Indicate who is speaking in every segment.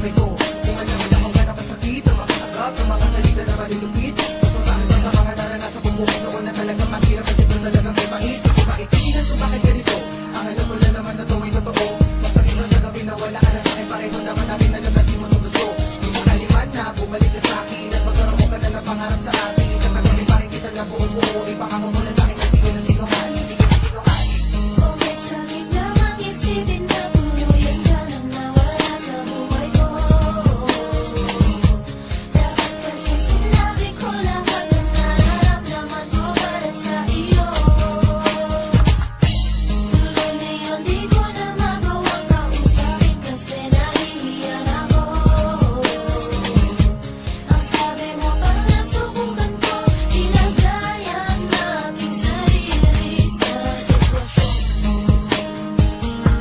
Speaker 1: buhay ko. Kung alam mo lang kung gano'n kasakit ang mga agap, ang mga salita na malulupit. Kung bakit ba sa mga naranasan kong buhay noon na talagang mahirap at ito talagang may pait. Kung bakit tingin kung bakit ganito, ang alam ko lang naman na ito ay totoo. Masakit na sa gabi na wala ka na sa akin, pareho naman natin alam na di mo gusto. Di mo kaliman na bumalik ka sa akin at magkaroon ka na ng pangarap sa akin. Sa kagabi pa rin kita na buong buo, ipangako mo lang sa akin na sige na sinungaling, sige na sinungaling.
Speaker 2: Okay, sakit namang isipin na tuluyan ka nang nawala sa buhay ko. Dapat kasi sinabi ko lahat ng nararamdaman ko para sa iyo. Tuloy ngayon di ko na magawang kausapin kasi nahihiyan ako. Ang sabi mo pag nasubukan ko, ilagay ang aking sarili sa sitwasyon.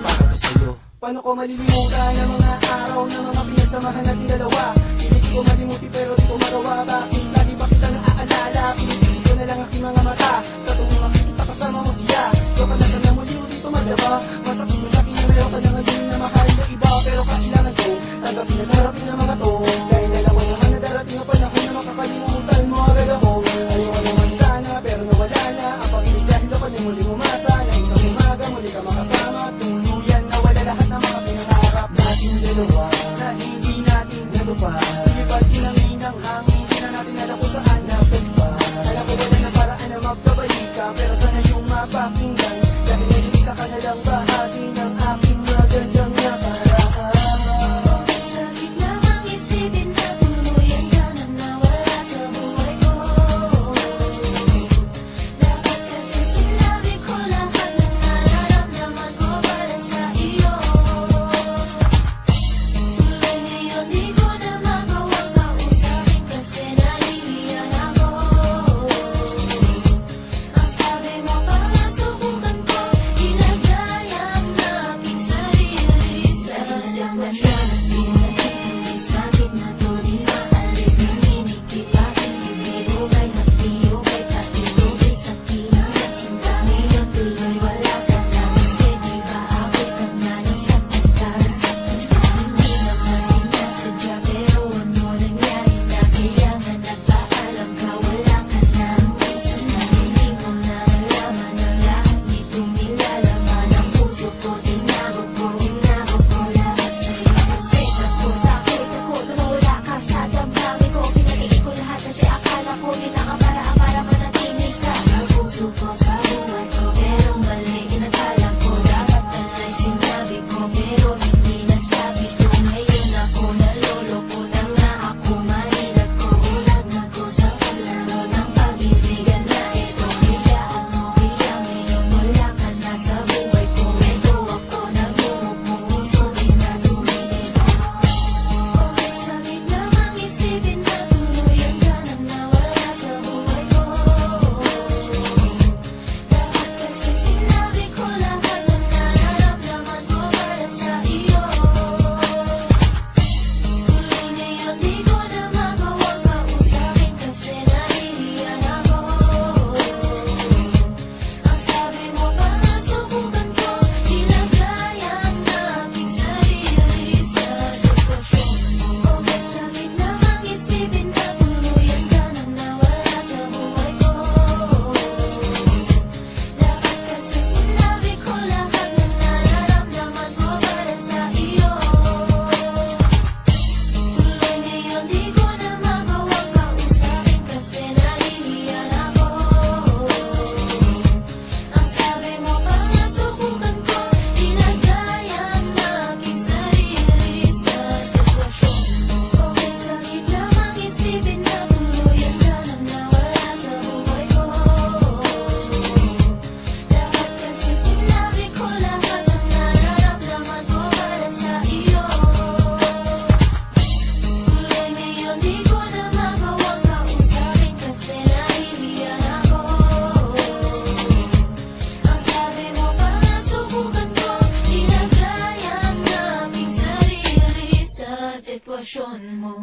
Speaker 1: Para ko sa'yo. Paano ko malilimutan ang mga araw na mga pinagsamahan natin dalawa? Hindi ko malimuti pero di ko magawa. Bakit lagi ba kita naaalala? Pinipilit ko na lang aking mga mata. Sa tuwing makikita kasama mo siya, ikaw ka na sana muli dito madama. Masakit mo sa'kin na ayaw ka na ngayon na mahal na iba. Pero kailangan ko tanggapin at harapin ang mga to. Dahil dalawa naman na darating ang panahon na makakalimutan mo agad ako. Ayoko naman sana pero nawala na ang pag-ibig dahil ako na muli umasa na isang umaga muli ka makasama. Tuluyan nawala lahat ng mga pinangarap natin dalawa na hindi natin natupad. Ilipad kinangin ang hangin, di na natin alam kung saan natupad. Alam ko wala na paraan na magkabalik ka, pero sana yung mapakinggan. Dahil ngayon isa ka na lang bahagi ng aking magandang nakaraan.
Speaker 2: Sakit namang isipin na tuluyan ka nang nawala sa buhay ko. Dapat kasi sinabi ko lahat ng nararamdaman ko para sa iyo. Tuloy ngayon di ko na magawang kausapin kasi nahihiyan ako. Ang sabi mo pag nasubukan ko, ilagay ang aking sarili sa sitwasyon. Sakit na to di maalis, nanginigit aking bibig. Ukay hati, ukay pati, ukay sa pinangat sinta. Ngayon tuloy wala ka na, kasi di ba ako'y ka na nasaktan ka, nasaktan ka. Hindi naman sinasadya pero ano nangyari na kailangan nagpaalam ka, wala ka na. Minsan na hindi mo nalalaman ang lahat nitong nilalaman ang puso ko. Tinago ko lahat sa'yo kasi takot na mawala ka sa damdamin ko. Pinatigil ko lahat kasi akala ko di nakaparaan para manatili ka sa puso ko, sa buhay ko. Pero mali, inakala ko dapat pala'y sinabi ko, pero hindi nasabi ko. Ngayon ako naloloko na nga ako, mahirap ko. Ulag na ko sa paglaro ng pag-ibigan na ito. Hayaan mo, kaya ngayon wala ka na sa buhay ko. Ito ako nagmumukmuk, puso di na tumitigo. Okay, sakit namang isipin na tuluyan ka nang nawala sa buhay ko. Dapat kasi sinabi ko lahat ng nararamdaman ko para sa iyo. Tuloy ngayon di ko na magawang kausapin kasi nahihiyan ako. Ang sabi mo pag nasubukan ko, ilagay ang aking sarili sa sitwasyon. Okay, sakit namang isipin na tuluyan ka nang nawala sa buhay ko. Dapat kasi sinabi ko lahat ng nararamdaman ko para sa iyo. Tuloy ngayon di ko na magawang kausapin kasi nahihiyan ako. Ang sabi mo pag nasubukan ko, ilagay ang aking sarili sa sitwasyon. Okay, sakit namang isipin na tuluyan ka nang nawala sa buhay ko. Dapat kasi sinabi ko lahat ng nararamdaman ko para sa iyo. Tuloy ngayon di ko na magawang kausapin kasi nahihiyan ako. Ang sabi mo pag nasubukan ko, ilagay ang aking sarili sa sitwasyon mo.